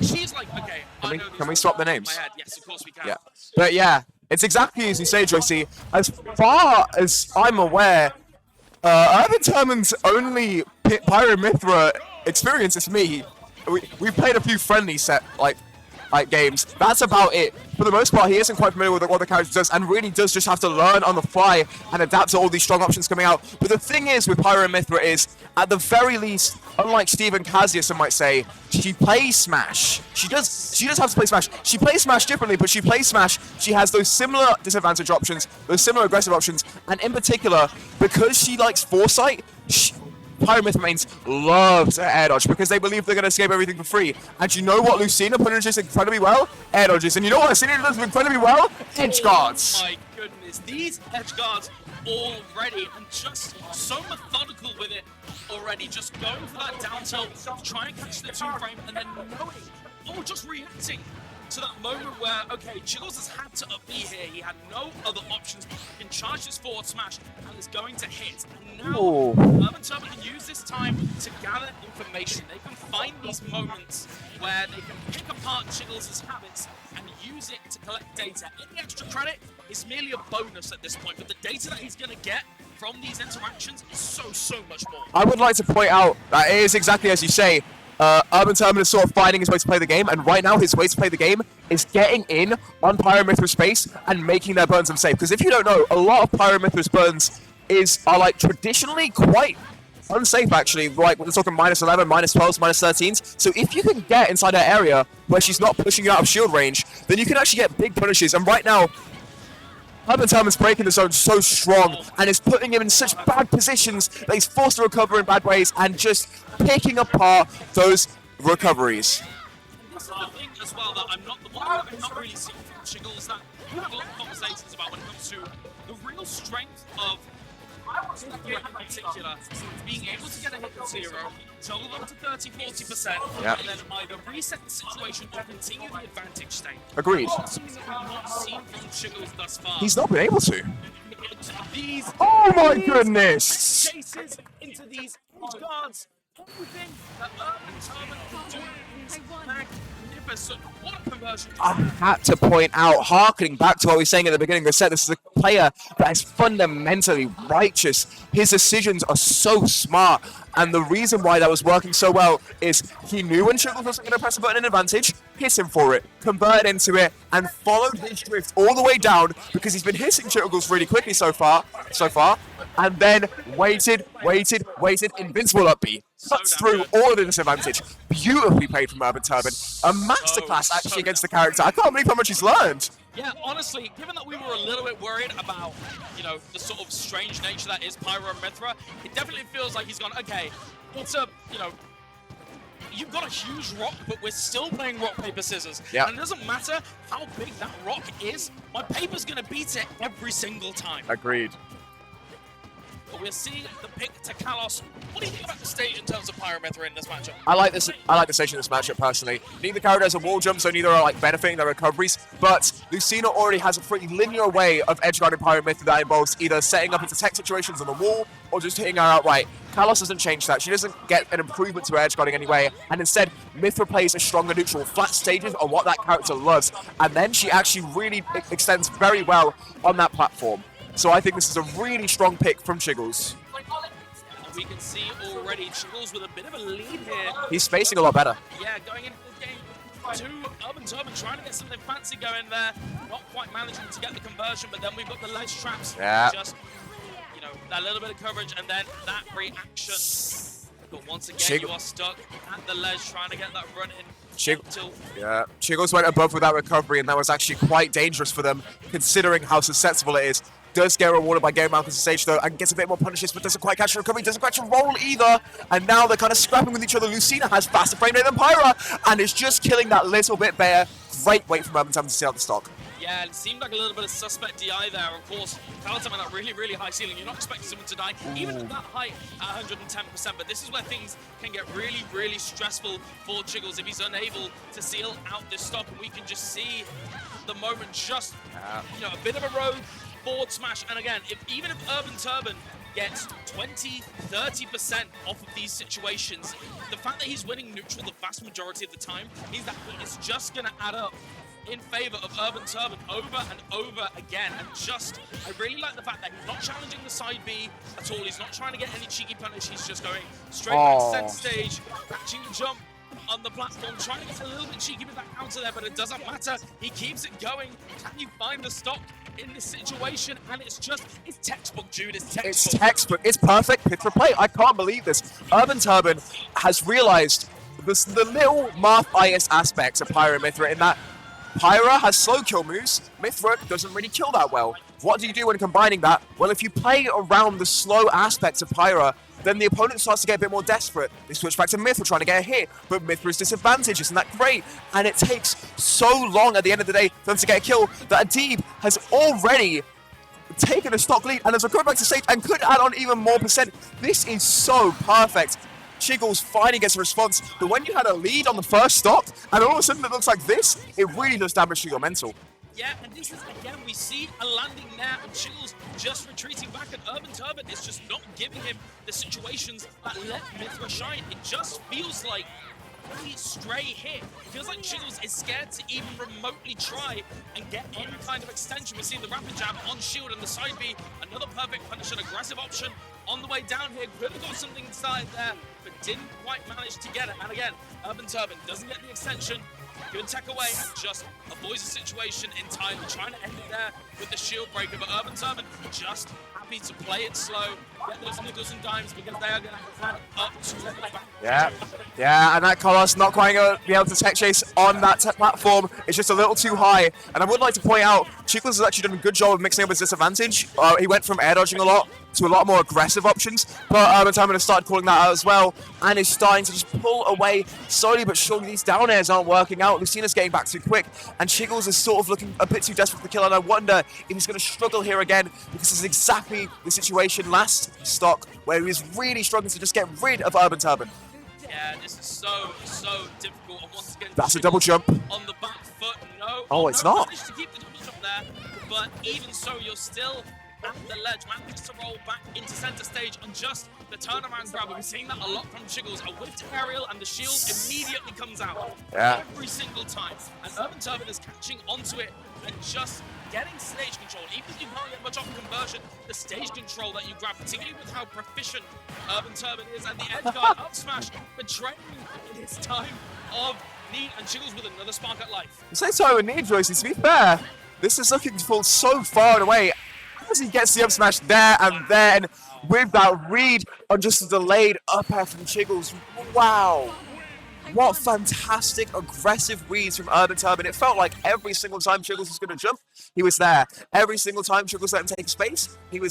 she's like, okay, Can we swap the names? Yes, of course we can. Yeah. But yeah, it's exactly as you say, Joycey. As far as I'm aware, Urbanturban's only Pyra Mithra experience is me. We've played a few friendly games. That's about it. For the most part, he isn't quite familiar with what the character does and really does just have to learn on the fly and adapt to all these strong options coming out. But the thing is with Pyra Mithra is, at the very least, unlike Steve and Kazuya, some might say, she plays Smash. She does have to play Smash. She plays Smash differently, but she plays Smash. She has those similar disadvantage options, those similar aggressive options, and in particular, because she likes Foresight, Pyra Mithra mains love to air dodge because they believe they're going to escape everything for free. And you know what Lucina punishes incredibly well? Air dodges. And you know what Lucina does incredibly well? Edge guards. Oh my goodness, these edge guards already, and just so methodical with it already, just going for that down tilt, trying to catch the 2-frame, and then knowing, just reacting to that moment where, okay, Chiggles has had to up B here. He had no other options. He can charge his forward smash and is going to hit. And now, Urbanturban can use this time to gather information. They can find these moments where they can pick apart Chiggles' habits and use it to collect data. Any extra credit is merely a bonus at this point, but the data that he's going to get from these interactions is so much more. I would like to point out that it is exactly as you say. Urbanturban is sort of finding his way to play the game, and right now his way to play the game is getting in on Pyra Mithra's space and making their burns unsafe. Because if you don't know, a lot of Pyra Mithra's burns are like traditionally quite unsafe actually. Like we're talking -11, -12s, -13s. So if you can get inside her area where she's not pushing you out of shield range, then you can actually get big punishes. And right now, Urbanturban's breaking the zone so strong and is putting him in such bad positions that he's forced to recover in bad ways and just picking apart those recoveries. This is the thing as well that I'm not really seeing from Chiggles, that we have a lot of conversations about when it comes to the real strength of in particular, being able to get a hit at 0, toggle them to 30-40%, and then either reset the situation or continue the advantage state. Agreed. Something that we've not seen from Chiggles thus far. He's not been able to. These my goodness! Chases into these edge guards. Everything that Urbanturban can do is magnificent. What a conversion. I had to point out, harkening back to what we were saying at the beginning of the set, this is a player that is fundamentally righteous. His decisions are so smart. And the reason why that was working so well is he knew when Chiggles wasn't going to press a button in advantage, hit him for it, converted into it, and followed his drift all the way down because he's been hitting Chiggles really quickly so far, and then waited, invincible up B. Cuts through all of the disadvantage. Beautifully played from Urbanturban. A masterclass actually against the character. I can't believe how much he's learned. Yeah, honestly, given that we were a little bit worried about, the sort of strange nature that is Pyra Mithra, it definitely feels like he's gone, okay, it's a, you've got a huge rock, but we're still playing rock, paper, scissors. Yeah. And it doesn't matter how big that rock is, my paper's going to beat it every single time. Agreed. But we're seeing the pick to Kalos. What do you think about the stage in terms of Pyra Mithra in this matchup? I like the stage in this matchup personally. Neither character has a wall jump, so neither are benefiting their recoveries. But Lucina already has a pretty linear way of edge guarding Pyra Mithra that involves either setting up into tech situations on the wall or just hitting her outright. Kalos doesn't change that. She doesn't get an improvement to her edge guarding anyway, and instead Mithra plays a stronger neutral. Flat stages are what that character loves, and then she actually really extends very well on that platform. So I think this is a really strong pick from Chiggles. We can see already Chiggles with a bit of a lead here. He's spacing a lot better. Yeah, going into this game, Urbanturban trying to get something fancy going there. Not quite managing to get the conversion, but then we've got the ledge traps. Yeah. Just, that little bit of coverage and then that reaction. But once again, you are stuck at the ledge trying to get that run in. Chiggles went above with that recovery, and that was actually quite dangerous for them, considering how susceptible it is. Does get rewarded by getting Malcolm to stage though, and gets a bit more punishes, but doesn't quite catch the recovery, doesn't catch a roll either. And now they're kind of scrapping with each other. Lucina has faster frame rate than Pyra, and is just killing that little bit better. Great wait from Urbanturban to see out the stock. Yeah, it seemed like a little bit of suspect DI there. Of course, Kalos at that really high ceiling. You're not expecting someone to die, even at that height at 110%. But this is where things can get really stressful for Chiggles if he's unable to seal out this stock. And we can just see the moment just, a bit of a rogue forward smash. And again, even if Urbanturban gets 20-30% off of these situations. The fact that he's winning neutral the vast majority of the time means that it is just going to add up in favor of Urbanturban over and over again. And I really like the fact that he's not challenging the side B at all. He's not trying to get any cheeky punish. He's just going straight back to center stage, catching the jump on the platform, trying to get a little bit cheeky with that counter there, but it doesn't matter. He keeps it going. Can you find the stock in this situation? And it's textbook, Jude. It's textbook. It's textbook. It's perfect pitch for play. I can't believe this. Urbanturban has realized the little math-biased aspects of Pyra and Mythra in that Pyra has slow kill moves, Mythra doesn't really kill that well. What do you do when combining that? Well, if you play around the slow aspects of Pyra, then the opponent starts to get a bit more desperate. They switch back to Mythra trying to get a hit, but Mythra's disadvantage, isn't that great? And it takes so long at the end of the day for them to get a kill that Adib has already taken a stock lead and has recovered back to stage and could add on even more percent. This is so perfect. Chiggles finally gets a response, but when you had a lead on the first stop, and all of a sudden it looks like this, it really does damage to your mental. Yeah, and this is, again, we see a landing there, and Chiggles just retreating back, and Urbanturban is just not giving him the situations that let Mythra shine. It just feels like any stray hit. It feels like Chiggles is scared to even remotely try and get any kind of extension. We're seeing the rapid jab on shield and the side B, another perfect punish, an aggressive option on the way down here. Could have got something inside there, but didn't quite manage to get it. And again, Urbanturban doesn't get the extension. Good tech away and just avoids the situation entirely. Trying to end it there with the shield breaker, but Urbanturban just happy to play it slow, get those nickels and dimes because they are going to add up to the back. Yeah, and that Colossus not quite going to be able to tech chase on that platform. It's just a little too high. And I would like to point out, Chiggles has actually done a good job of mixing up his disadvantage. He went from air dodging a lot to a lot more aggressive options, but Urbanturban has started calling that out as well, and is starting to just pull away slowly but surely. These down airs aren't working out. Lucina's getting back too quick, and Chiggles is sort of looking a bit too desperate for the kill, and I wonder if he's going to struggle here again, because this is exactly the situation last stock, where he was really struggling to just get rid of Urbanturban. Yeah, this is so difficult, and once again, That's a double jump. On the back foot, no. Oh, it's not. Managed to keep the double jump there, but even so, you're still at the ledge, manages to roll back into center stage, and just the turnaround grab. We've been seeing that a lot from Chiggles. A whipped aerial, and the shield immediately comes out. Yeah. Every single time. And Urbanturban is catching onto it and just getting stage control. Even if you can't get much off a conversion, the stage control that you grab, particularly with how proficient Urbanturban is, and the edge guard up smash, betraying in his time of need, and Chiggles with another spark at life. The same time with need, Joyce, to be fair, this is looking to fall so far away. As he gets the up smash there and then with that read on just a delayed up air from Chiggles. Wow. What fantastic aggressive reads from Urbanturban. It felt like every single time Chiggles was going to jump, he was there. Every single time Chiggles let him take space, he was